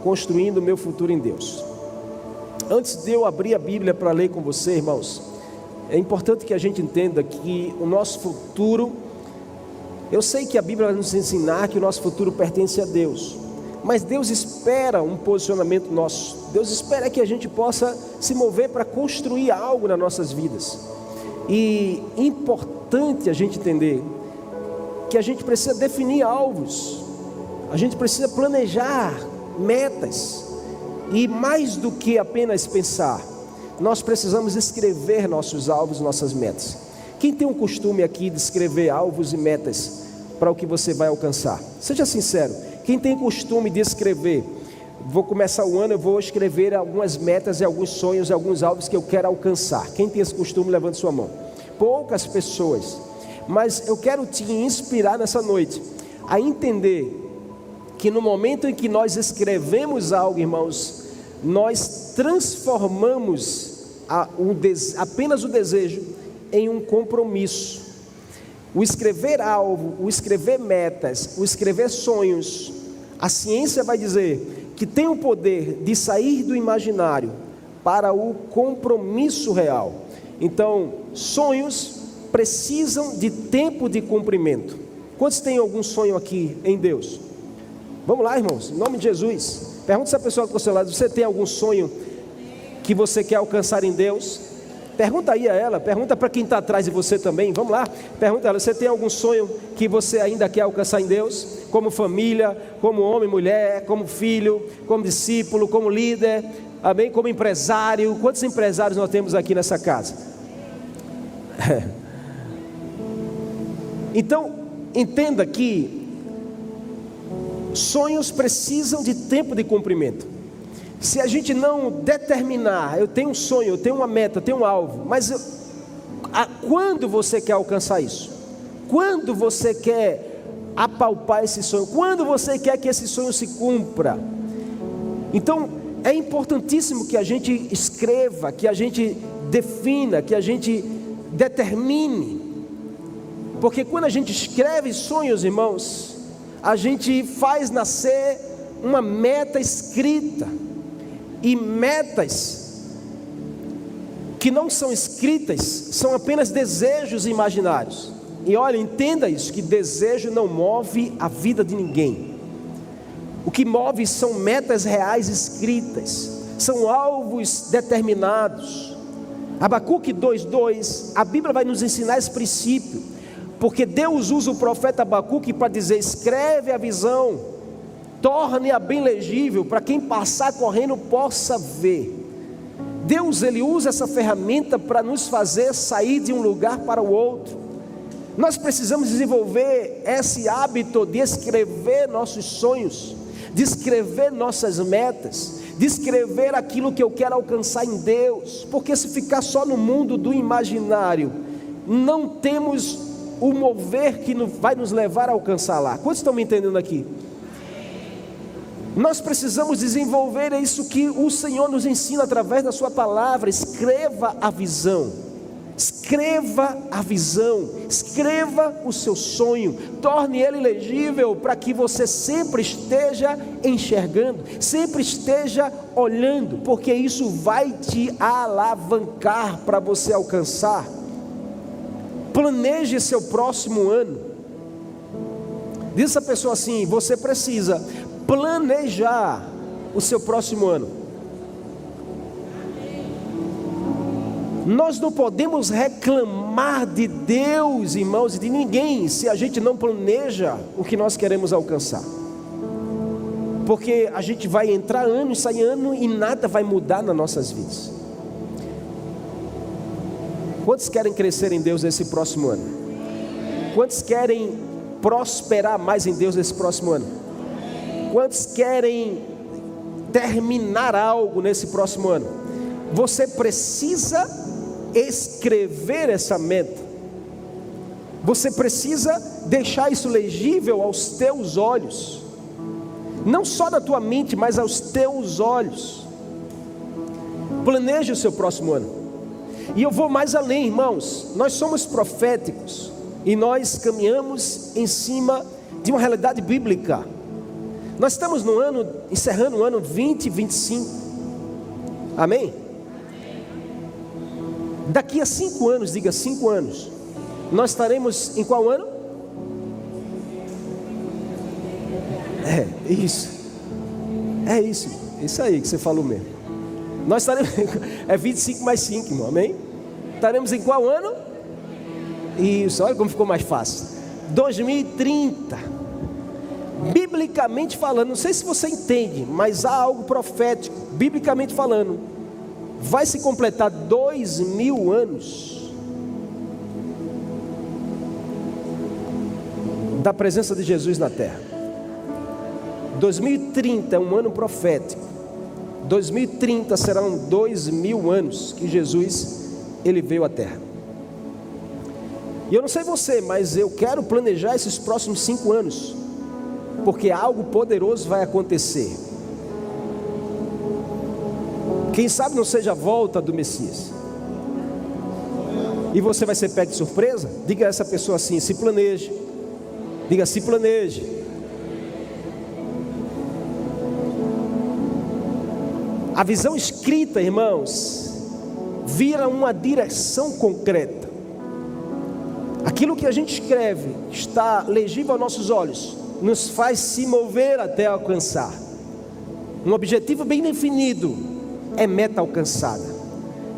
construindo o meu futuro em Deus. Antes de eu abrir a Bíblia para ler com você, irmãos, é importante que a gente entenda que o nosso futuro, eu sei que a Bíblia vai nos ensinar que o nosso futuro pertence a Deus, mas Deus espera um posicionamento nosso. Deus espera que a gente possa se mover para construir algo nas nossas vidas. E é importante a gente entender que a gente precisa definir alvos, a gente precisa planejar metas, e mais do que apenas pensar, nós precisamos escrever nossos alvos, nossas metas. Quem tem um costume aqui de escrever alvos e metas para o que você vai alcançar? Seja sincero, quem tem costume de escrever, vou começar o ano, eu vou escrever algumas metas e alguns sonhos e alguns alvos que eu quero alcançar. Quem tem esse costume, levante sua mão. Poucas pessoas, mas eu quero te inspirar nessa noite a entender que no momento em que nós escrevemos algo, irmãos, nós transformamos apenas o desejo em um compromisso. O escrever alvo, o escrever metas, o escrever sonhos, a ciência vai dizer que tem o poder de sair do imaginário para o compromisso real. Então, sonhos precisam de tempo de cumprimento. Quantos têm algum sonho aqui em Deus? Vamos lá, irmãos, em nome de Jesus. Pergunta se a pessoa que está ao seu lado: você tem algum sonho que você quer alcançar em Deus? Pergunta aí a ela, pergunta para quem está atrás de você também. Vamos lá, pergunta a ela: você tem algum sonho que você ainda quer alcançar em Deus? Como família, como homem, mulher, como filho, como discípulo, como líder, amém? Como empresário. Quantos empresários nós temos aqui nessa casa? Então, entenda que sonhos precisam de tempo de cumprimento. Se a gente não determinar, eu tenho um sonho, eu tenho uma meta, eu tenho um alvo, mas quando você quer alcançar isso? Quando você quer apalpar esse sonho? Quando você quer que esse sonho se cumpra? Então é importantíssimo que a gente escreva, que a gente defina, que a gente determine, porque quando a gente escreve sonhos, irmãos, a gente faz nascer uma meta escrita. E metas que não são escritas são apenas desejos imaginários. E olha, entenda isso, que desejo não move a vida de ninguém. O que move são metas reais escritas, são alvos determinados. Abacuque 2:2, a Bíblia vai nos ensinar esse princípio, porque Deus usa o profeta Abacuque para dizer: escreve a visão, torne-a bem legível, para quem passar correndo possa ver. Deus, Ele usa essa ferramenta para nos fazer sair de um lugar para o outro. Nós precisamos desenvolver esse hábito de escrever nossos sonhos, de escrever nossas metas, de escrever aquilo que eu quero alcançar em Deus, porque se ficar só no mundo do imaginário, não temos o mover que vai nos levar a alcançar lá. Quantos estão me entendendo aqui? Nós precisamos desenvolver isso que o Senhor nos ensina através da sua palavra. Escreva a visão, escreva a visão, escreva o seu sonho, torne ele legível, para que você sempre esteja enxergando, sempre esteja olhando, porque isso vai te alavancar para você alcançar. Planeje seu próximo ano. Diz a pessoa assim: você precisa planejar o seu próximo ano. Nós não podemos reclamar de Deus, irmãos, e de ninguém, se a gente não planeja o que nós queremos alcançar. Porque a gente vai entrar ano e sair ano e nada vai mudar nas nossas vidas. Quantos querem crescer em Deus nesse próximo ano? Quantos querem prosperar mais em Deus nesse próximo ano? Quantos querem terminar algo nesse próximo ano? Você precisa escrever essa meta. Você precisa deixar isso legível aos teus olhos, não só na tua mente, mas aos teus olhos. Planeje o seu próximo ano. E eu vou mais além, irmãos. Nós somos proféticos e nós caminhamos em cima de uma realidade bíblica. Nós estamos no ano, encerrando o ano 2025. Amém? Daqui a 5 anos, diga 5 anos, nós estaremos em qual ano? É isso aí que você falou mesmo. Nós estaremos, é 25 mais 5, irmão, amém? Estaremos em qual ano? Isso, olha como ficou mais fácil. 2030. Biblicamente falando, não sei se você entende, mas há algo profético, biblicamente falando, vai se completar 2000 anos da presença de Jesus na terra. 2030 é um ano profético. 2030 serão 2000 anos que Jesus, ele veio à terra. E eu não sei você, mas eu quero planejar esses próximos 5 anos, porque algo poderoso vai acontecer. Quem sabe não seja a volta do Messias, e você vai ser pego de surpresa. Diga a essa pessoa assim: se planeje. Diga: se planeje. A visão escrita, irmãos, vira uma direção concreta. Aquilo que a gente escreve está legível aos nossos olhos, nos faz se mover até alcançar. Um objetivo bem definido é meta alcançada.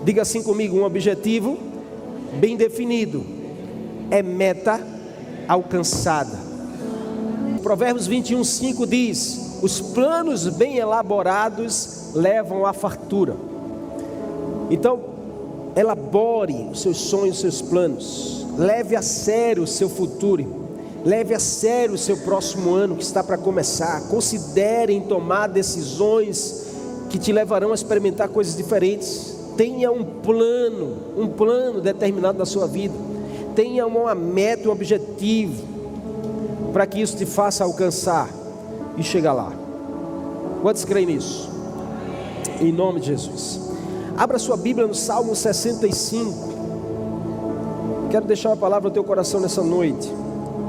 Diga assim comigo: um objetivo bem definido é meta alcançada. Provérbios 21:5 diz: os planos bem elaborados levam à fartura. Então, elabore os seus sonhos, os seus planos. Leve a sério o seu futuro. Leve a sério o seu próximo ano que está para começar. Considere em tomar decisões que te levarão a experimentar coisas diferentes. Tenha um plano determinado na sua vida. Tenha uma meta, um objetivo, para que isso te faça alcançar e chegar lá. Quantos creem nisso? Em nome de Jesus. Abra sua Bíblia no Salmo 65. Quero deixar uma palavra no teu coração nessa noite.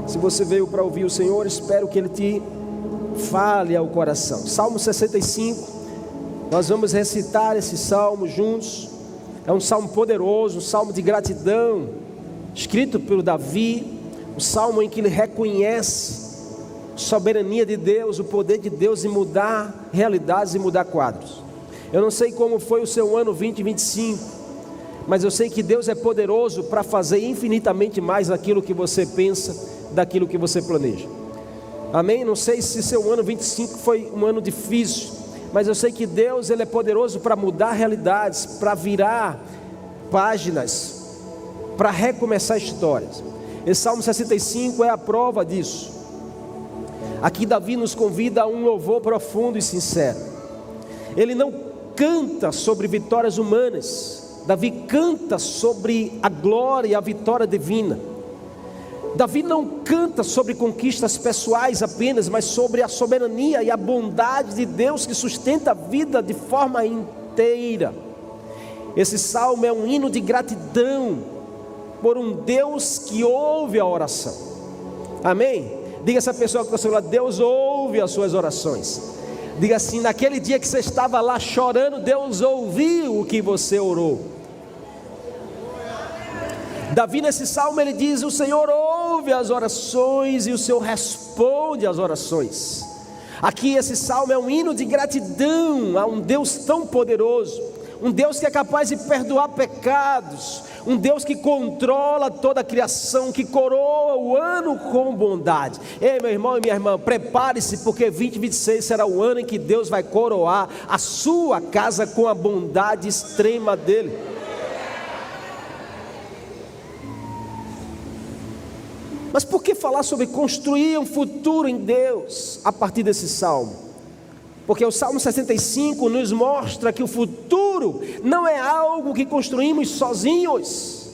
Se você veio para ouvir o Senhor, espero que Ele te fale ao coração. Salmo 65. Nós vamos recitar esse salmo juntos. É um salmo poderoso, um salmo de gratidão, escrito por Davi. Um salmo em que ele reconhece a soberania de Deus, o poder de Deus em mudar realidades e mudar quadros. Eu não sei como foi o seu ano 2025, mas eu sei que Deus é poderoso para fazer infinitamente mais daquilo que você pensa, daquilo que você planeja. Amém? Não sei se seu ano 25 foi um ano difícil, mas eu sei que Deus, Ele é poderoso para mudar realidades, para virar páginas, para recomeçar histórias. Esse Salmo 65 é a prova disso. Aqui Davi nos convida a um louvor profundo e sincero. Ele não canta sobre vitórias humanas. Davi canta sobre a glória e a vitória divina. Davi não canta sobre conquistas pessoais apenas, mas sobre a soberania e a bondade de Deus que sustenta a vida de forma inteira. Esse salmo é um hino de gratidão por um Deus que ouve a oração. Amém? Diga a essa pessoa que está ao seu lado: Deus ouve as suas orações. Diga assim: naquele dia que você estava lá chorando, Deus ouviu o que você orou. Davi nesse salmo ele diz: o Senhor ouve as orações e o Senhor responde às orações. Aqui esse salmo é um hino de gratidão a um Deus tão poderoso, um Deus que é capaz de perdoar pecados, um Deus que controla toda a criação, que coroa o ano com bondade. Ei, meu irmão e minha irmã, prepare-se, porque 2026 será o ano em que Deus vai coroar a sua casa com a bondade extrema dele. Mas por que falar sobre construir um futuro em Deus a partir desse salmo? Porque o Salmo 65 nos mostra que o futuro não é algo que construímos sozinhos,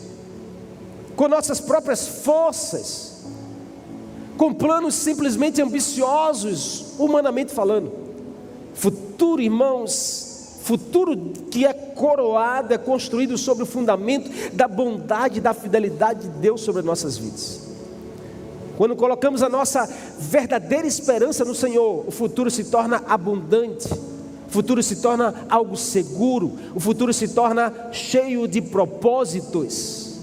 com nossas próprias forças, com planos simplesmente ambiciosos, humanamente falando. Futuro, irmãos, futuro que é coroado, é construído sobre o fundamento da bondade e da fidelidade de Deus sobre as nossas vidas. Quando colocamos a nossa verdadeira esperança no Senhor, o futuro se torna abundante, o futuro se torna algo seguro, o futuro se torna cheio de propósitos.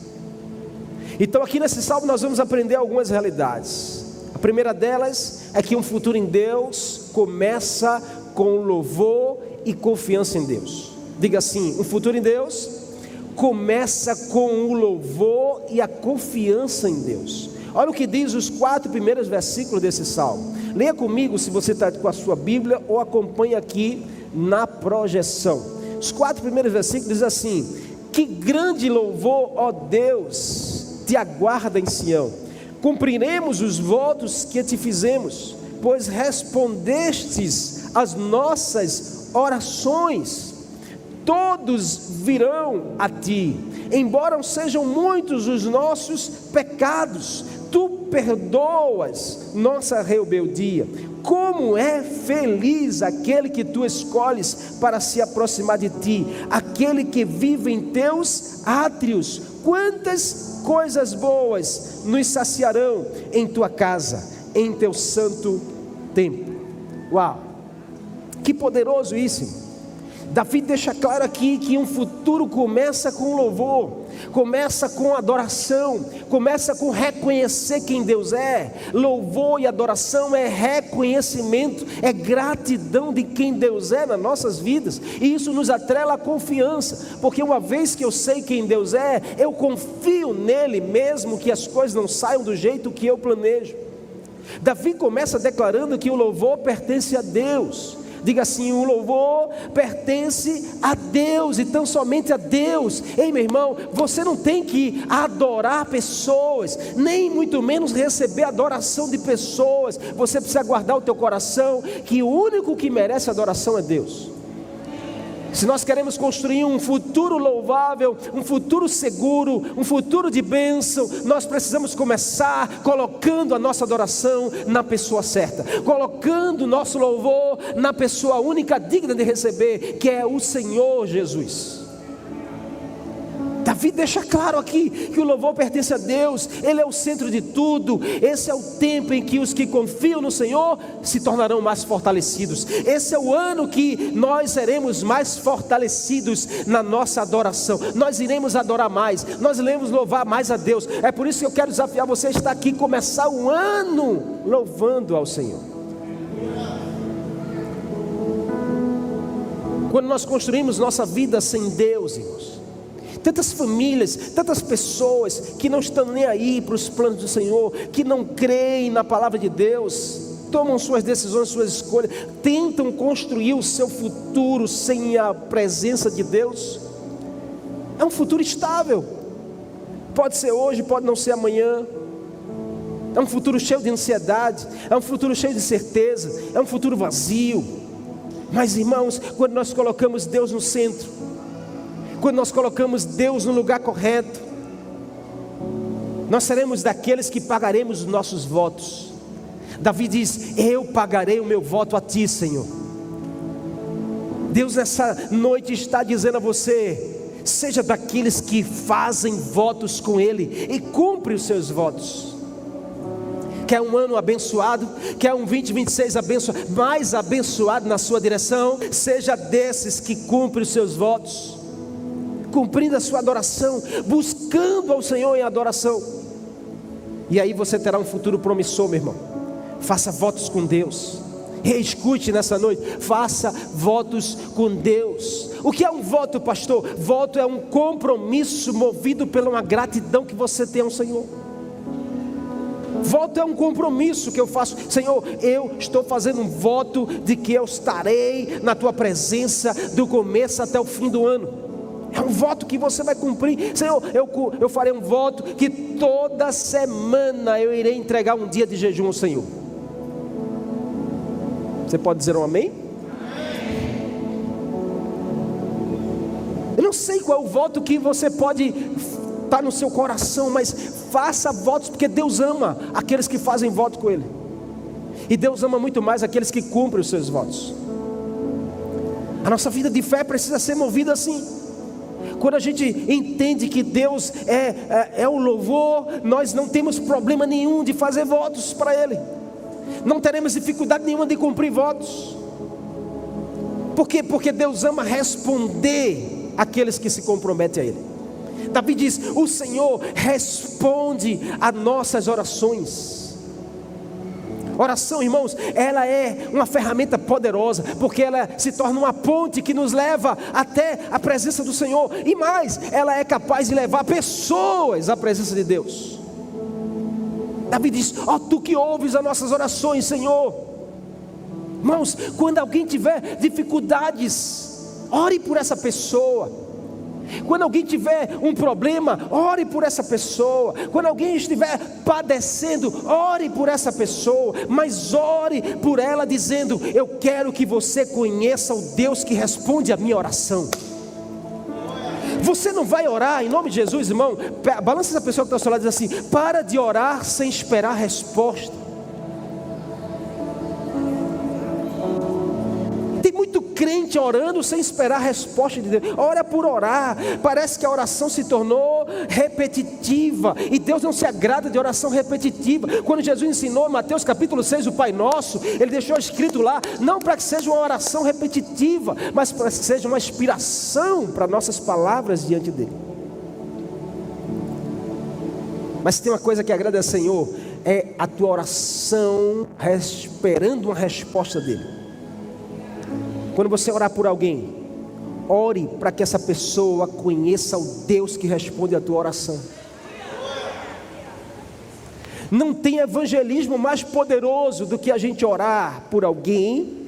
Então aqui nesse salmo nós vamos aprender algumas realidades. A primeira delas é que um futuro em Deus começa com louvor e confiança em Deus. Diga assim: um futuro em Deus começa com o louvor e a confiança em Deus. Olha o que diz os 4 primeiros versículos desse salmo. Leia comigo se você está com a sua Bíblia, ou acompanhe aqui na projeção. Os 4 primeiros versículos dizem assim: que grande louvor, ó Deus, te aguarda em Sião. Cumpriremos os votos que te fizemos, pois respondestes às nossas orações. Todos virão a ti, embora sejam muitos os nossos pecados, tu perdoas nossa rebeldia. Como é feliz aquele que tu escolhes para se aproximar de ti, aquele que vive em teus átrios. Quantas coisas boas nos saciarão em tua casa, em teu santo templo. Uau, que poderoso isso! Davi deixa claro aqui que um futuro começa com louvor, começa com adoração, começa com reconhecer quem Deus é. Louvor e adoração é reconhecimento, é gratidão de quem Deus é nas nossas vidas, e isso nos atrela à confiança, porque uma vez que eu sei quem Deus é, eu confio nele, mesmo que as coisas não saiam do jeito que eu planejo. Davi começa declarando que o louvor pertence a Deus. Diga assim: o louvor pertence a Deus, e tão somente a Deus. Ei, meu irmão, você não tem que adorar pessoas, nem muito menos receber adoração de pessoas. Você precisa guardar o teu coração, que o único que merece adoração é Deus. Se nós queremos construir um futuro louvável, um futuro seguro, um futuro de bênção, nós precisamos começar colocando a nossa adoração na pessoa certa, colocando o nosso louvor na pessoa única digna de receber, que é o Senhor Jesus. Davi deixa claro aqui que o louvor pertence a Deus, Ele é o centro de tudo. Esse é o tempo em que os que confiam no Senhor se tornarão mais fortalecidos. Esse é o ano que nós seremos mais fortalecidos na nossa adoração. Nós iremos adorar mais, nós iremos louvar mais a Deus. É por isso que eu quero desafiar você a estar aqui, começar o ano louvando ao Senhor. Quando nós construímos nossa vida sem Deus, irmãos, tantas famílias, tantas pessoas que não estão nem aí para os planos do Senhor, que não creem na palavra de Deus, tomam suas decisões, suas escolhas, tentam construir o seu futuro sem a presença de Deus. É um futuro estável, pode ser hoje, pode não ser amanhã. É um futuro cheio de ansiedade, é um futuro cheio de certeza, é um futuro vazio. Mas, irmãos, quando nós colocamos Deus no centro, quando nós colocamos Deus no lugar correto, nós seremos daqueles que pagaremos os nossos votos. Davi diz: eu pagarei o meu voto a ti, Senhor. Deus nessa noite está dizendo a você: seja daqueles que fazem votos com Ele e cumpre os seus votos. Quer um ano abençoado? Quer um 2026 abençoado, mais abençoado na sua direção? Seja desses que cumpre os seus votos, cumprindo a sua adoração, buscando ao Senhor em adoração. E aí você terá um futuro promissor, meu irmão. Faça votos com Deus. Escute nessa noite, faça votos com Deus. O que é um voto, pastor? Voto é um compromisso movido pela uma gratidão que você tem ao Senhor. Voto é um compromisso que eu faço. Senhor, eu estou fazendo um voto de que eu estarei na tua presença do começo até o fim do ano. É um voto que você vai cumprir. Senhor, eu farei um voto que toda semana eu irei entregar um dia de jejum ao Senhor. Você pode dizer um amém? Eu não sei qual é o voto que você pode estar no seu coração, mas faça votos, porque Deus ama aqueles que fazem voto com Ele. E Deus ama muito mais aqueles que cumprem os seus votos. A nossa vida de fé precisa ser movida assim. Quando a gente entende que Deus é o louvor, nós não temos problema nenhum de fazer votos para Ele. Não teremos dificuldade nenhuma de cumprir votos. Por quê? Porque Deus ama responder àqueles que se comprometem a Ele. Davi diz: o Senhor responde a nossas orações. Oração, irmãos, ela é uma ferramenta poderosa, porque ela se torna uma ponte que nos leva até a presença do Senhor. E mais, ela é capaz de levar pessoas à presença de Deus. Davi diz: ó, tu que ouves as nossas orações, Senhor. Irmãos, quando alguém tiver dificuldades, ore por essa pessoa. Quando alguém tiver um problema, ore por essa pessoa. Quando alguém estiver padecendo, ore por essa pessoa. Mas ore por ela dizendo: eu quero que você conheça o Deus que responde a minha oração. Você não vai orar em nome de Jesus, irmão. Balança essa pessoa que está ao seu lado e diz assim: para de orar sem esperar resposta. Crente orando sem esperar a resposta de Deus. Ora por orar. Parece que a oração se tornou repetitiva, e Deus não se agrada de oração repetitiva. Quando Jesus ensinou em Mateus capítulo 6 o Pai Nosso, Ele deixou escrito lá, não para que seja uma oração repetitiva, mas para que seja uma inspiração para nossas palavras diante dEle. Mas tem uma coisa que agrada ao Senhor, é a tua oração esperando uma resposta dEle. Quando você orar por alguém, ore para que essa pessoa conheça o Deus que responde a tua oração. Não tem evangelismo mais poderoso do que a gente orar por alguém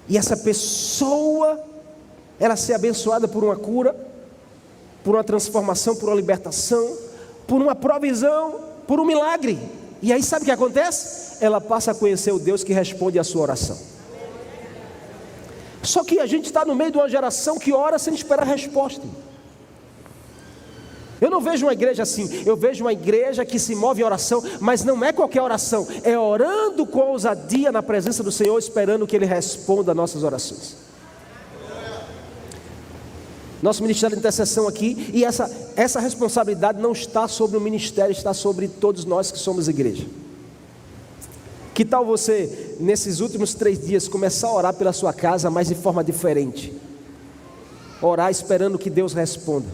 e essa pessoa, ela ser abençoada por uma cura, por uma transformação, por uma libertação, por uma provisão, por um milagre. E aí sabe o que acontece? Ela passa a conhecer o Deus que responde a sua oração. Só que a gente está no meio de uma geração que ora sem esperar resposta. Eu não vejo uma igreja assim. Eu vejo uma igreja que se move em oração, mas não é qualquer oração, é orando com ousadia na presença do Senhor, esperando que Ele responda a nossas orações. Nosso ministério de intercessão aqui, e essa responsabilidade não está sobre o ministério, está sobre todos nós que somos igreja. Que tal você, nesses últimos 3 dias, começar a orar pela sua casa, mas de forma diferente? Orar esperando que Deus responda.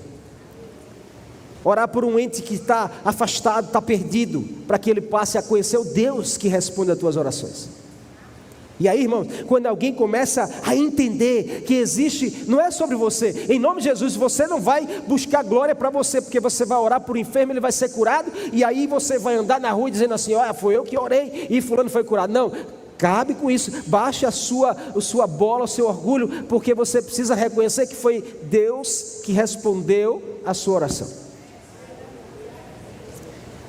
Orar por um ente que está afastado, está perdido, para que ele passe a conhecer o Deus que responde às tuas orações. E aí, irmãos, quando alguém começa a entender que existe, não é sobre você, em nome de Jesus, você não vai buscar glória para você, porque você vai orar por um enfermo, ele vai ser curado, e aí você vai andar na rua dizendo assim: olha, foi eu que orei e fulano foi curado. Não, cabe com isso, baixe a sua bola, o seu orgulho, porque você precisa reconhecer que foi Deus que respondeu a sua oração.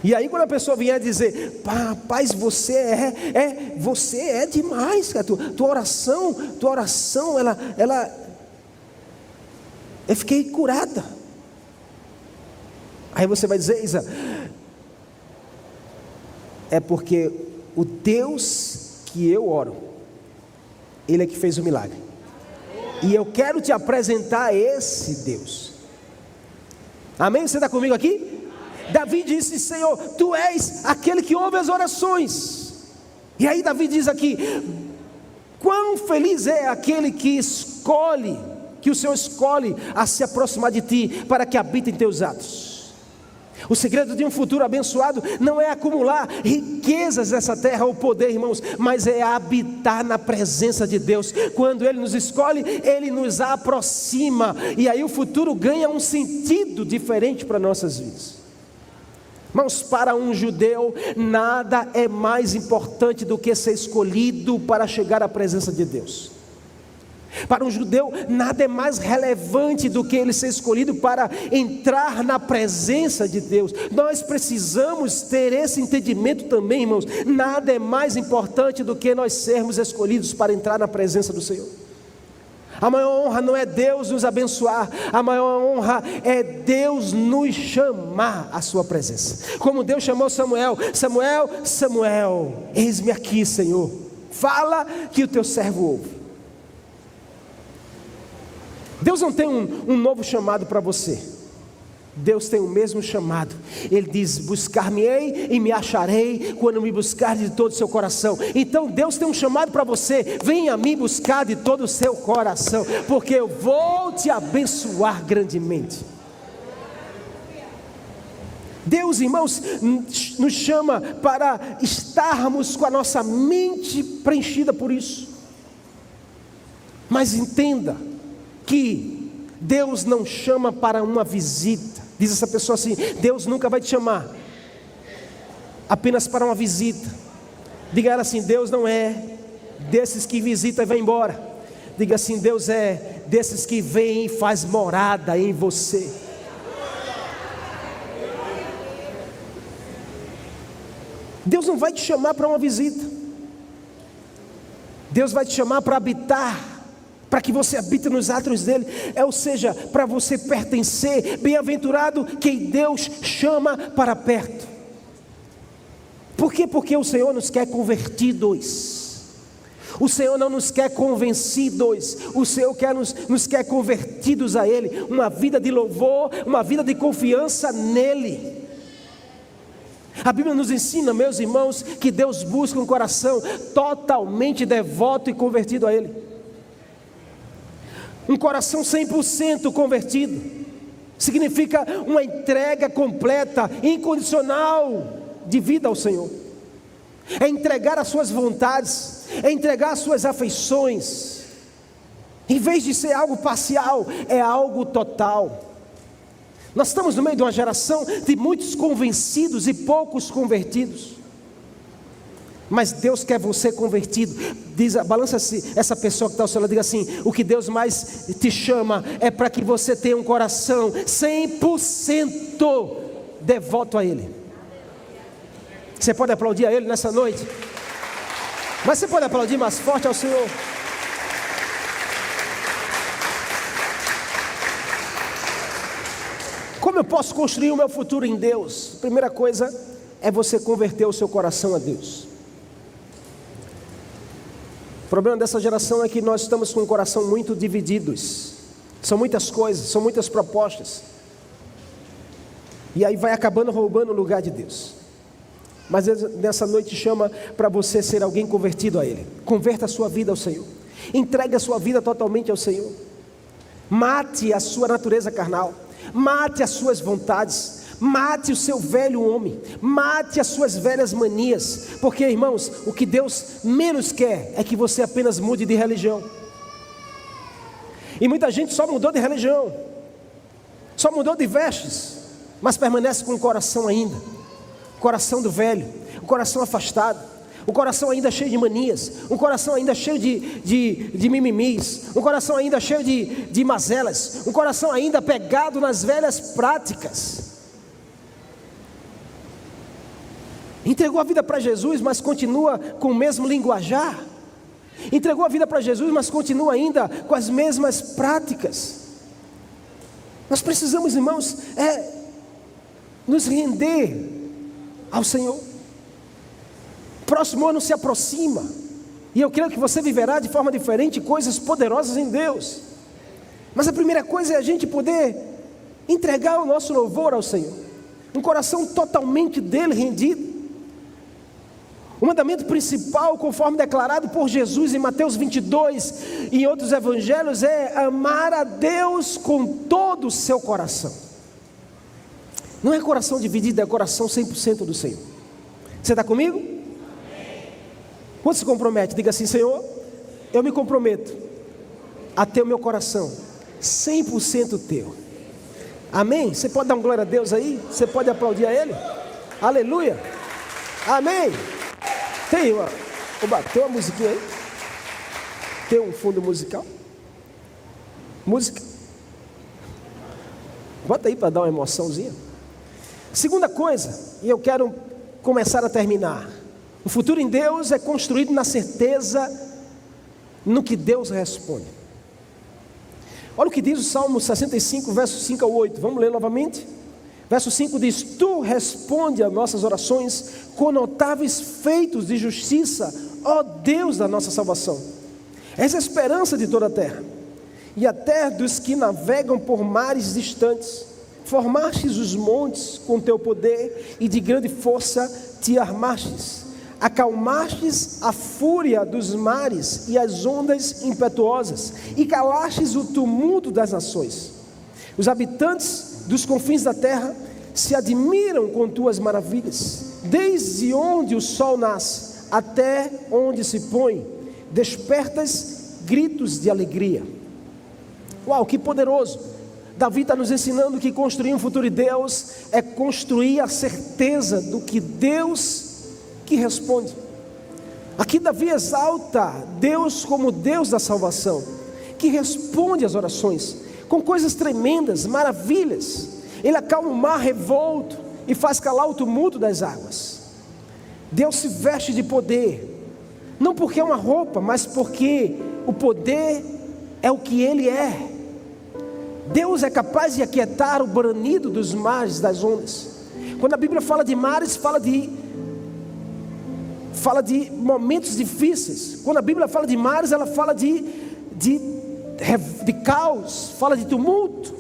E aí quando a pessoa vier dizer: rapaz, você é demais, cara. Tua oração, eu fiquei curada. Aí você vai dizer: Isa, é porque o Deus que eu oro, Ele é que fez o milagre. E eu quero te apresentar esse Deus. Amém? Você está comigo aqui? Davi disse: Senhor, Tu és aquele que ouve as orações. E aí Davi diz aqui: quão feliz é aquele que o Senhor escolhe a se aproximar de Ti, para que habite em Teus atos. O segredo de um futuro abençoado não é acumular riquezas nessa terra ou poder, irmãos, mas é habitar na presença de Deus. Quando Ele nos escolhe, Ele nos aproxima, e aí o futuro ganha um sentido diferente para nossas vidas. Irmãos, para um judeu, nada é mais importante do que ser escolhido para chegar à presença de Deus. Para um judeu, nada é mais relevante do que ele ser escolhido para entrar na presença de Deus. Nós precisamos ter esse entendimento também, irmãos. Nada é mais importante do que nós sermos escolhidos para entrar na presença do Senhor. A maior honra não é Deus nos abençoar, a maior honra é Deus nos chamar à sua presença. Como Deus chamou Samuel: Samuel, Samuel, eis-me aqui, Senhor, fala que o teu servo ouve. Deus não tem um novo chamado para você. Deus tem o mesmo chamado. Ele diz: buscar-me-ei e me acharei, quando me buscar de todo o seu coração. Então Deus tem um chamado para você: venha me buscar de todo o seu coração, porque eu vou te abençoar grandemente. Deus, irmãos, nos chama para estarmos com a nossa mente preenchida por isso. Mas entenda que Deus não chama para uma visita. Diz essa pessoa assim: Deus nunca vai te chamar apenas para uma visita. Diga a ela assim: Deus não é desses que visita e vai embora. Diga assim: Deus é desses que vem e faz morada em você. Deus não vai te chamar para uma visita. Deus vai te chamar para habitar, para que você habite nos átrios dele, ou seja, para você pertencer. Bem-aventurado quem Deus chama para perto. Por quê? Porque o Senhor nos quer convertidos. O Senhor não nos quer convencidos. O Senhor nos quer convertidos a Ele. Uma vida de louvor, uma vida de confiança nele. A Bíblia nos ensina, meus irmãos, que Deus busca um coração totalmente devoto e convertido a Ele. Um coração 100% convertido significa uma entrega completa, incondicional de vida ao Senhor. É entregar as suas vontades, é entregar as suas afeições. Em vez de ser algo parcial, é algo total. Nós estamos no meio de uma geração de muitos convencidos e poucos convertidos. Mas Deus quer você convertido. Balança-se essa pessoa que está ao seu lado, diga assim: o que Deus mais te chama é para que você tenha um coração 100% devoto a Ele. Você pode aplaudir a Ele nessa noite? Mas você pode aplaudir mais forte ao Senhor. Como eu posso construir o meu futuro em Deus? A primeira coisa é você converter o seu coração a Deus. O problema dessa geração é que nós estamos com o coração muito divididos. São muitas coisas, são muitas propostas. E aí vai acabando roubando o lugar de Deus. Mas nessa noite chama para você ser alguém convertido a Ele. Converta a sua vida ao Senhor. Entregue a sua vida totalmente ao Senhor. Mate a sua natureza carnal. Mate as suas vontades. Mate o seu velho homem. Mate as suas velhas manias. Porque, irmãos, o que Deus menos quer é que você apenas mude de religião. E muita gente só mudou de religião, só mudou de vestes, mas permanece com o coração ainda, o coração do velho, o coração afastado, o coração ainda cheio de manias, um coração ainda cheio de mimimis, um coração ainda cheio de mazelas, um coração ainda pegado nas velhas práticas. Entregou a vida para Jesus, mas continua com o mesmo linguajar. Entregou a vida para Jesus, mas continua ainda com as mesmas práticas. Nós precisamos, irmãos, nos render ao Senhor. O próximo ano se aproxima, e eu creio que você viverá de forma diferente coisas poderosas em Deus. Mas a primeira coisa é a gente poder entregar o nosso louvor ao Senhor, um coração totalmente dele rendido. O mandamento principal, conforme declarado por Jesus em Mateus 22 e em outros evangelhos, é amar a Deus com todo o seu coração. Não é coração dividido, é coração 100% do Senhor. Você está comigo? Amém. Quando se compromete, diga assim: Senhor, eu me comprometo a ter o meu coração 100% teu. Amém? Você pode dar uma glória a Deus aí? Você pode aplaudir a Ele? Aleluia! Amém! Tem uma musiquinha aí? Tem um fundo musical? Música? Bota aí para dar uma emoçãozinha. Segunda coisa, e eu quero começar a terminar. O futuro em Deus é construído na certeza no que Deus responde. Olha o que diz o Salmo 65, versos 5 ao 8. Vamos ler novamente? Verso 5 diz: Tu responde às nossas orações com notáveis feitos de justiça, ó Deus da nossa salvação. És a esperança de toda a terra, e a terra dos que navegam por mares distantes. Formastes os montes com teu poder, e de grande força te armastes. Acalmastes a fúria dos mares e as ondas impetuosas, e calastes o tumulto das nações. Os habitantes dos confins da terra se admiram com tuas maravilhas. Desde onde o sol nasce até onde se põe, despertas gritos de alegria. Uau, que poderoso! Davi está nos ensinando que construir um futuro de Deus é construir a certeza do que Deus que responde. Aqui Davi exalta Deus como Deus da salvação, que responde às orações com coisas tremendas, maravilhas. Ele acalma o mar revolto e faz calar o tumulto das águas. Deus se veste de poder, não porque é uma roupa, mas porque o poder é o que Ele é. Deus é capaz de aquietar o branido dos mares, das ondas. Quando a Bíblia fala de mares, fala de momentos difíceis. Quando a Bíblia fala de mares, ela fala de caos, fala de tumulto.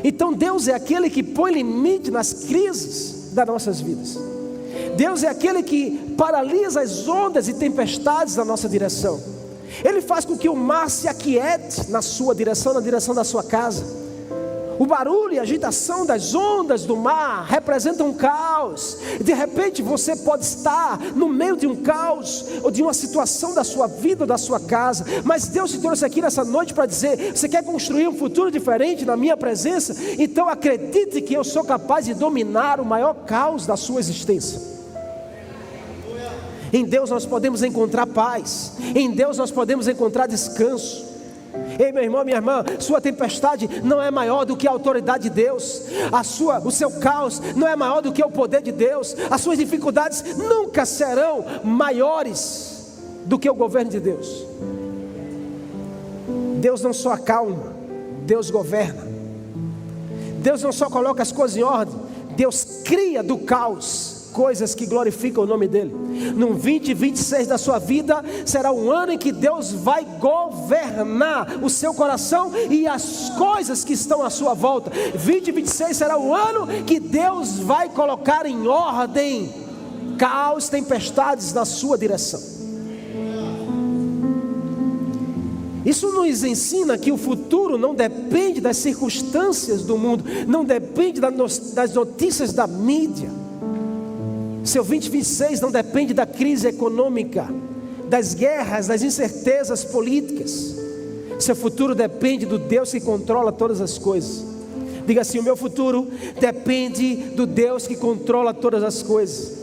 Então Deus é aquele que põe limite nas crises das nossas vidas. Deus é aquele que paralisa as ondas e tempestades na nossa direção. Ele faz com que o mar se aquiete na sua direção, na direção da sua casa. O barulho e a agitação das ondas do mar representam um caos. De repente você pode estar no meio de um caos, ou de uma situação da sua vida ou da sua casa, mas Deus te trouxe aqui nessa noite para dizer: você quer construir um futuro diferente na minha presença? Então acredite que eu sou capaz de dominar o maior caos da sua existência. Em Deus nós podemos encontrar paz, em Deus nós podemos encontrar descanso. Ei, meu irmão, minha irmã, sua tempestade não é maior do que a autoridade de Deus. O seu caos não é maior do que o poder de Deus. As suas dificuldades nunca serão maiores do que o governo de Deus. Deus não só acalma, Deus governa. Deus não só coloca as coisas em ordem, Deus cria do caos coisas que glorificam o nome dele. No 2026 da sua vida será um ano em que Deus vai governar o seu coração e as coisas que estão à sua volta. 2026 será um ano que Deus vai colocar em ordem caos, tempestades na sua direção. Isso nos ensina que o futuro não depende das circunstâncias do mundo, não depende das notícias da mídia. Seu 2026 não depende da crise econômica, das guerras, das incertezas políticas. Seu futuro depende do Deus que controla todas as coisas. Diga assim: o meu futuro depende do Deus que controla todas as coisas.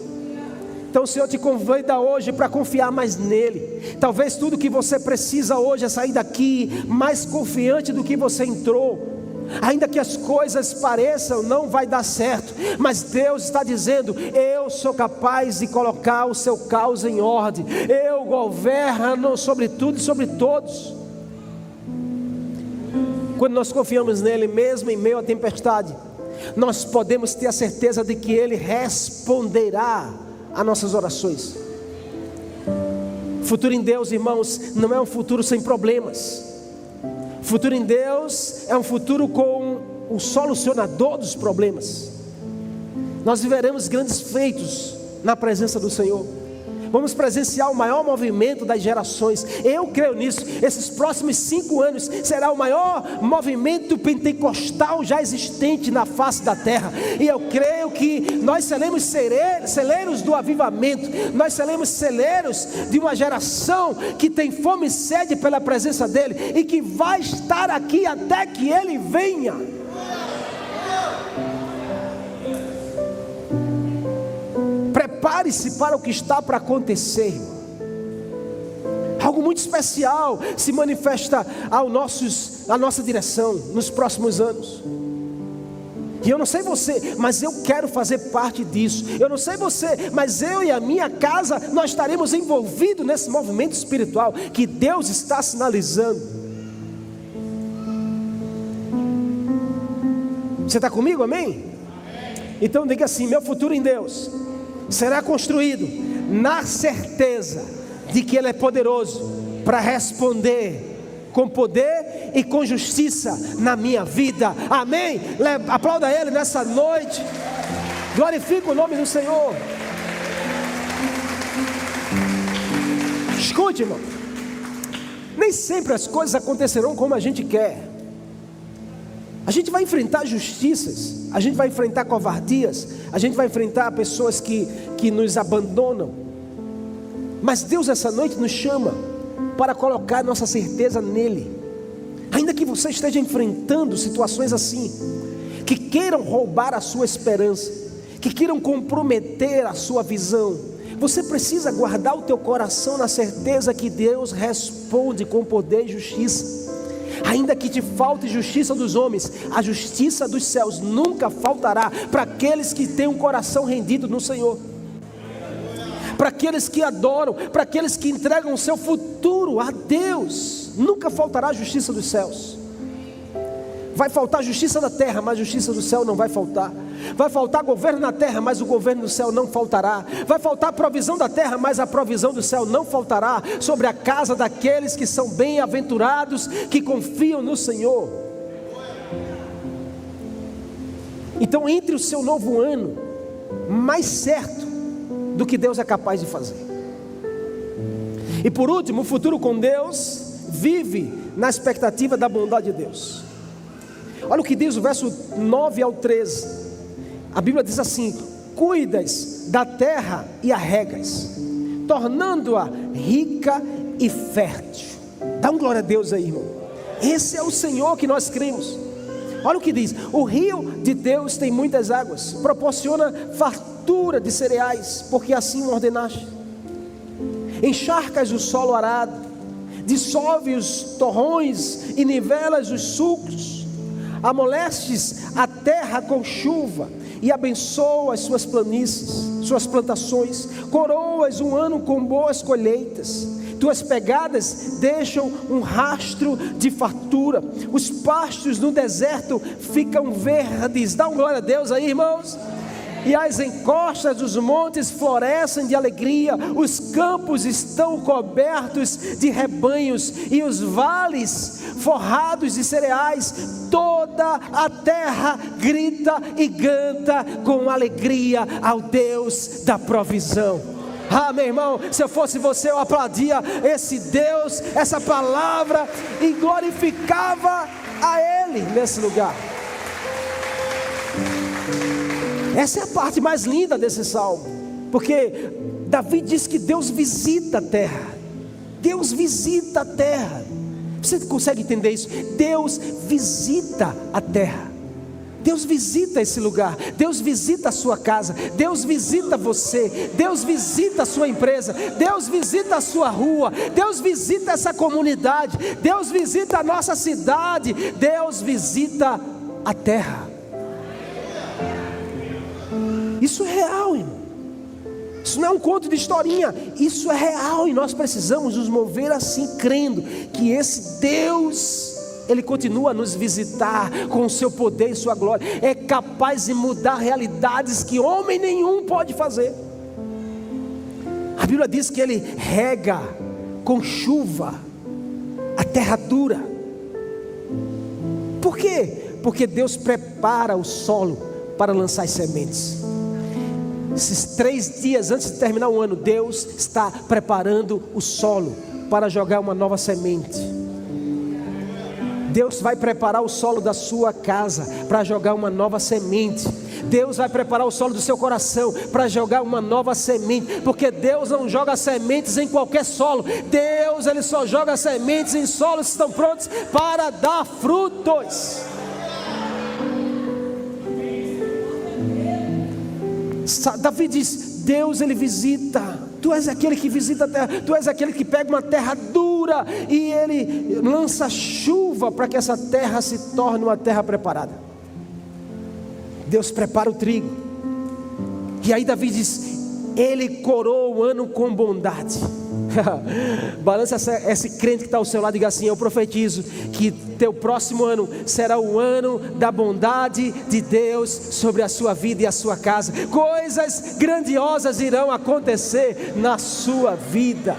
Então o Senhor te convida hoje para confiar mais nele. Talvez tudo que você precisa hoje é sair daqui mais confiante do que você entrou. Ainda que as coisas pareçam não vai dar certo, mas Deus está dizendo: eu sou capaz de colocar o seu caos em ordem. Eu governo sobre tudo e sobre todos. Quando nós confiamos nele, mesmo em meio à tempestade, nós podemos ter a certeza de que ele responderá a nossas orações. Futuro em Deus, irmãos, não é um futuro sem problemas. Futuro em Deus é um futuro com o solucionador dos problemas. Nós viveremos grandes feitos na presença do Senhor. Vamos presenciar o maior movimento das gerações. Eu creio nisso. Esses próximos 5 anos será o maior movimento pentecostal já existente na face da terra. E eu creio que nós seremos celeiros do avivamento. Nós seremos celeiros de uma geração que tem fome e sede pela presença dele, e que vai estar aqui até que ele venha. Prepare-se para o que está para acontecer. Algo muito especial se manifesta à nossa direção nos próximos anos. E eu não sei você, mas eu quero fazer parte disso. Eu não sei você, mas eu e a minha casa, nós estaremos envolvidos nesse movimento espiritual que Deus está sinalizando. Você está comigo, amém? Então diga assim: meu futuro em Deus será construído na certeza de que Ele é poderoso para responder com poder e com justiça na minha vida. Amém? Aplauda Ele nessa noite. Glorifica o nome do Senhor. Escute, irmão. Nem sempre as coisas acontecerão como a gente quer. A gente vai enfrentar justiças, a gente vai enfrentar covardias, a gente vai enfrentar pessoas que nos abandonam. Mas Deus essa noite nos chama para colocar nossa certeza nele. Ainda que você esteja enfrentando situações assim, que queiram roubar a sua esperança, que queiram comprometer a sua visão, você precisa guardar o teu coração na certeza que Deus responde com poder e justiça. Ainda que te falte justiça dos homens, a justiça dos céus nunca faltará para aqueles que têm um coração rendido no Senhor, para aqueles que adoram, para aqueles que entregam o seu futuro a Deus. Nunca faltará a justiça dos céus. Vai faltar justiça da terra, mas a justiça do céu não vai faltar. Vai faltar governo na terra, mas o governo do céu não faltará. Vai faltar provisão da terra, mas a provisão do céu não faltará sobre a casa daqueles que são bem-aventurados, que confiam no Senhor. Então entre o seu novo ano mais certo do que Deus é capaz de fazer. E por último, o futuro com Deus vive na expectativa da bondade de Deus. Olha o que diz o verso 9 ao 13. A Bíblia diz assim: cuidas da terra e a regas, tornando-a rica e fértil. Dá um glória a Deus aí, irmão. Esse é o Senhor que nós cremos. Olha o que diz: o rio de Deus tem muitas águas, proporciona fartura de cereais, porque assim o ordenaste. Encharcas o solo arado, dissolve os torrões e nivelas os sulcos, amolestes a terra com chuva e abençoa as suas planícies, suas plantações, coroas um ano com boas colheitas, tuas pegadas deixam um rastro de fartura, os pastos no deserto ficam verdes. Dá um glória a Deus aí, irmãos. E as encostas dos montes florescem de alegria, os campos estão cobertos de rebanhos e os vales forrados de cereais. Toda a terra grita e canta com alegria ao Deus da provisão. Ah, meu irmão, se eu fosse você, eu aplaudia esse Deus, essa palavra, e glorificava a Ele nesse lugar. Essa é a parte mais linda desse salmo, porque Davi diz que Deus visita a terra. Deus visita a terra. Você consegue entender isso? Deus visita a terra. Deus visita esse lugar. Deus visita a sua casa. Deus visita você. Deus visita a sua empresa. Deus visita a sua rua. Deus visita essa comunidade. Deus visita a nossa cidade. Deus visita a terra. Isso é real, irmão. Isso não é um conto de historinha. Isso é real e nós precisamos nos mover assim, crendo que esse Deus, Ele continua a nos visitar com o seu poder e sua glória. É capaz de mudar realidades que homem nenhum pode fazer. A Bíblia diz que Ele rega com chuva a terra dura. Por quê? Porque Deus prepara o solo para lançar as sementes. Esses 3 dias antes de terminar o ano, Deus está preparando o solo para jogar uma nova semente. Deus vai preparar o solo da sua casa para jogar uma nova semente. Deus vai preparar o solo do seu coração para jogar uma nova semente, porque Deus não joga sementes em qualquer solo. Deus, Ele só joga sementes em solos que estão prontos para dar frutos. Davi diz: Deus, Ele visita. Tu és aquele que visita a terra. Tu és aquele que pega uma terra dura e Ele lança chuva para que essa terra se torne uma terra preparada. Deus prepara o trigo. E aí Davi diz: Ele coroa o ano com bondade. Balança esse crente que está ao seu lado e diga assim: eu profetizo que teu próximo ano será o ano da bondade de Deus sobre a sua vida e a sua casa. Coisas grandiosas irão acontecer na sua vida.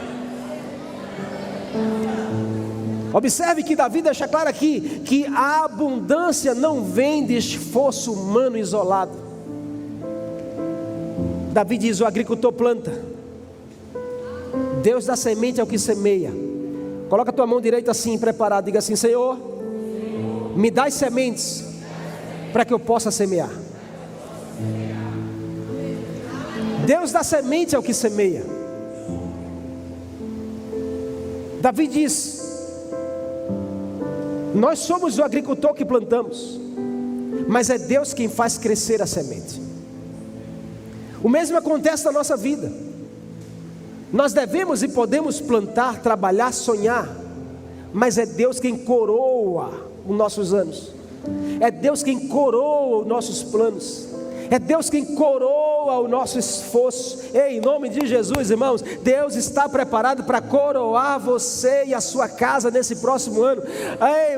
Observe que Davi deixa claro aqui que a abundância não vem de esforço humano isolado. Davi diz: o agricultor planta, Deus dá semente ao que semeia. Coloca a tua mão direita assim, preparada, diga assim: Senhor, me dá as sementes para que eu possa semear. Deus dá semente ao que semeia. Davi diz: nós somos o agricultor que plantamos, mas é Deus quem faz crescer a semente. O mesmo acontece na nossa vida. Nós devemos e podemos plantar, trabalhar, sonhar, mas é Deus quem coroa os nossos anos, é Deus quem coroa os nossos planos, é Deus quem coroa o nosso esforço. Em nome de Jesus, irmãos, Deus está preparado para coroar você e a sua casa nesse próximo ano.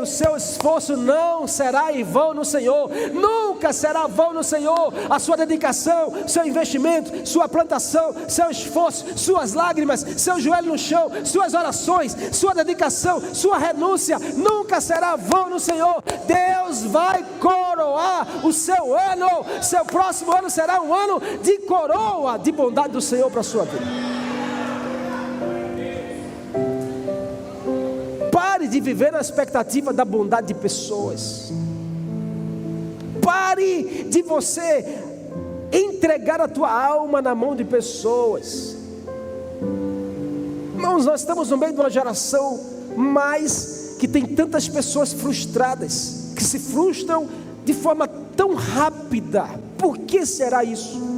O seu esforço não será em vão no Senhor, nunca será vão no Senhor. A sua dedicação, seu investimento, sua plantação, seu esforço, suas lágrimas, seu joelho no chão, suas orações, sua dedicação, sua renúncia, nunca será vão no Senhor. Deus vai coroar o seu ano. Seu próximo ano será um ano de coroa de bondade do Senhor para a sua vida. Pare de viver na expectativa da bondade de pessoas. Pare de você entregar a tua alma na mão de pessoas. Irmãos, nós estamos no meio de uma geração que tem tantas pessoas frustradas, que se frustram de forma tão rápida. Por que será isso?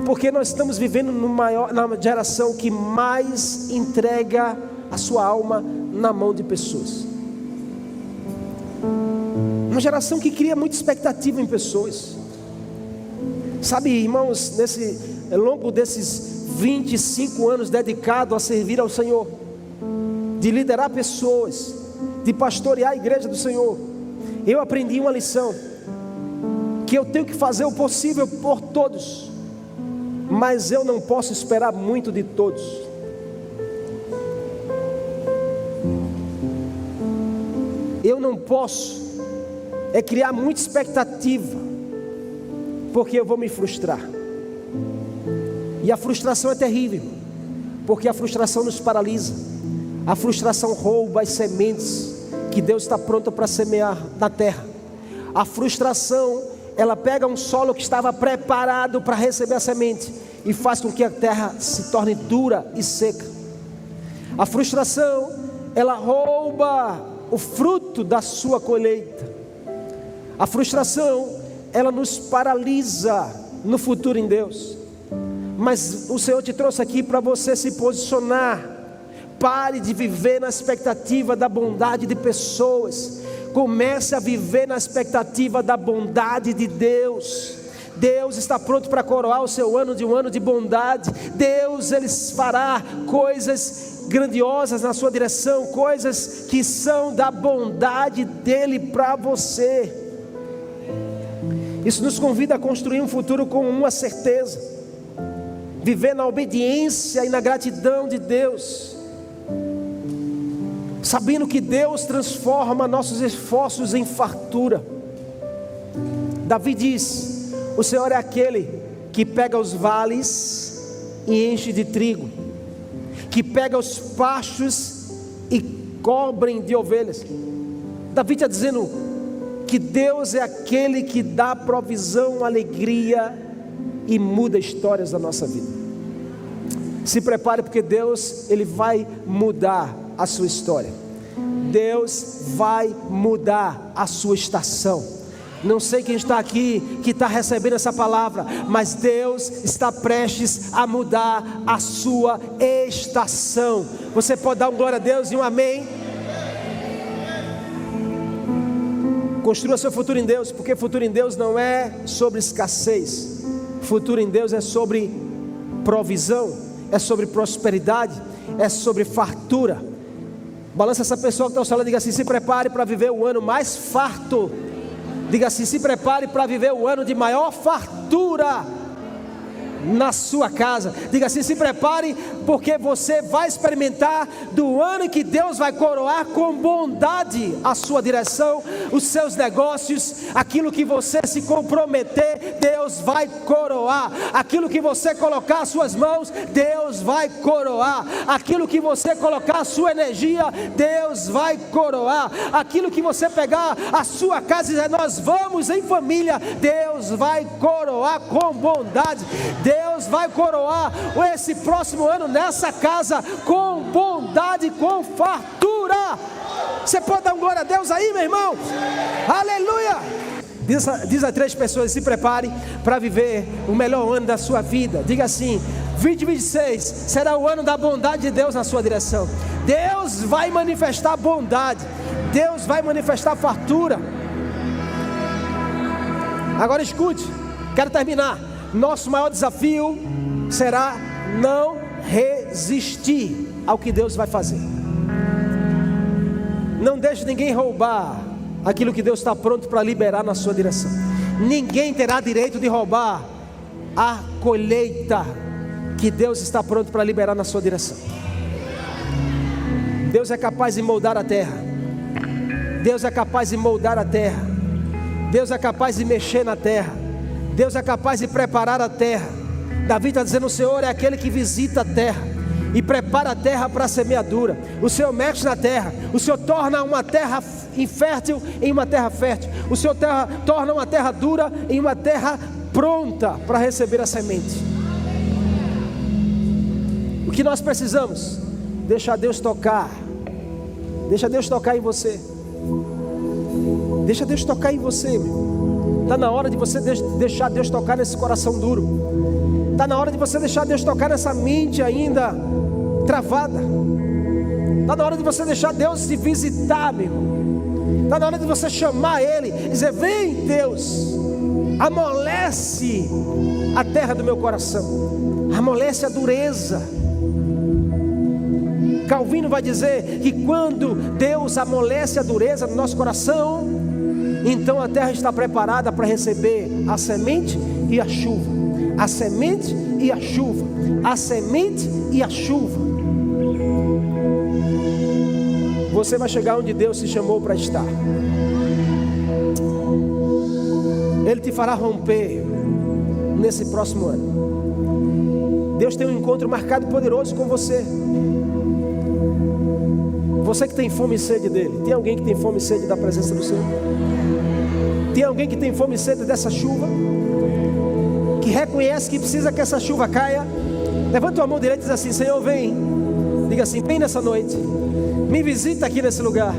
Porque nós estamos vivendo na geração que mais entrega a sua alma na mão de pessoas. Uma geração que cria muita expectativa em pessoas. Sabe, irmãos, ao longo desses 25 anos dedicado a servir ao Senhor, de liderar pessoas, de pastorear a igreja do Senhor, eu aprendi uma lição: que eu tenho que fazer o possível por todos, mas eu não posso esperar muito de todos. Eu não posso criar muita expectativa, porque eu vou me frustrar. E a frustração é terrível, porque a frustração nos paralisa. A frustração rouba as sementes que Deus está pronto para semear na terra. A frustração, ela pega um solo que estava preparado para receber a semente e faz com que a terra se torne dura e seca. A frustração, ela rouba o fruto da sua colheita. A frustração, ela nos paralisa no futuro em Deus. Mas o Senhor te trouxe aqui para você se posicionar. Pare de viver na expectativa da bondade de pessoas. Comece a viver na expectativa da bondade de Deus. Deus está pronto para coroar o seu ano de um ano de bondade. Deus, Ele fará coisas grandiosas na sua direção, coisas que são da bondade dEle para você. Isso nos convida a construir um futuro com uma certeza: viver na obediência e na gratidão de Deus, sabendo que Deus transforma nossos esforços em fartura. Davi diz: o Senhor é aquele que pega os vales e enche de trigo, que pega os pastos e cobrem de ovelhas. Davi está dizendo que Deus é aquele que dá provisão, alegria e muda histórias da nossa vida. Se prepare, porque Deus, Ele vai mudar a sua história. Deus vai mudar a sua estação. Não sei quem está aqui que está recebendo essa palavra, mas Deus está prestes a mudar a sua estação. Você pode dar um glória a Deus e um amém? Construa seu futuro em Deus, porque futuro em Deus não é sobre escassez. Futuro em Deus é sobre provisão, é sobre prosperidade, é sobre fartura. Balança essa pessoa que está ao seu lado e diga assim: se prepare para viver o ano mais farto. Diga assim: se prepare para viver o ano de maior fartura. na sua casa. Diga assim: se prepare, porque você vai experimentar do ano em que Deus vai coroar com bondade a sua direção, os seus negócios, aquilo que você se comprometer, Deus vai coroar. Aquilo que você colocar as suas mãos, Deus vai coroar. Aquilo que você colocar a sua energia, Deus vai coroar. Aquilo que você pegar a sua casa e dizer: nós vamos em família, Deus vai coroar com bondade. Deus vai coroar esse próximo ano nessa casa com bondade, com fartura. Você pode dar um glória a Deus aí, meu irmão? Aleluia! Diz a 3 pessoas: se prepare para viver o melhor ano da sua vida. Diga assim: 2026 será o ano da bondade de Deus na sua direção. Deus vai manifestar bondade, Deus vai manifestar fartura. Agora escute, quero terminar. Nosso maior desafio será não resistir ao que Deus vai fazer. Não deixe ninguém roubar aquilo que Deus está pronto para liberar na sua direção. Ninguém terá direito de roubar a colheita que Deus está pronto para liberar na sua direção. Deus é capaz de moldar a terra. Deus é capaz de moldar a terra. Deus é capaz de mexer na terra. Deus é capaz de preparar a terra. Davi está dizendo: o Senhor é aquele que visita a terra e prepara a terra para a semeadura. O Senhor mexe na terra. O Senhor torna uma terra infértil em uma terra fértil. O Senhor torna uma terra dura em uma terra pronta para receber a semente. O que nós precisamos? Deixar Deus tocar. Deixa Deus tocar em você. Deixa Deus tocar em você, meu. Está na hora de você deixar Deus tocar nesse coração duro. Está na hora de você deixar Deus tocar nessa mente ainda travada. Está na hora de você deixar Deus te visitar, meu irmão. Está na hora de você chamar Ele e dizer: vem Deus, amolece a terra do meu coração, amolece a dureza. Calvino vai dizer que quando Deus amolece a dureza do nosso coração, então a terra está preparada para receber a semente e a chuva. A semente e a chuva. A semente e a chuva. Você vai chegar onde Deus te chamou para estar. Ele te fará romper nesse próximo ano. Deus tem um encontro marcado poderoso com você. Você que tem fome e sede dele. Tem alguém que tem fome e sede da presença do Senhor? Tem alguém que tem fome e sede dessa chuva? Que reconhece que precisa que essa chuva caia? Levanta a mão direita e diz assim: Senhor, vem. Diga assim: vem nessa noite. Me visita aqui nesse lugar.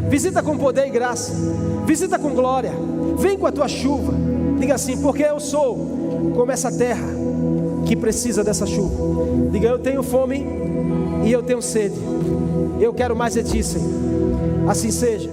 Visita com poder e graça. Visita com glória. Vem com a tua chuva. Diga assim: porque eu sou como essa terra que precisa dessa chuva. Diga: eu tenho fome e eu tenho sede. Eu quero mais de ti, Senhor. Assim seja.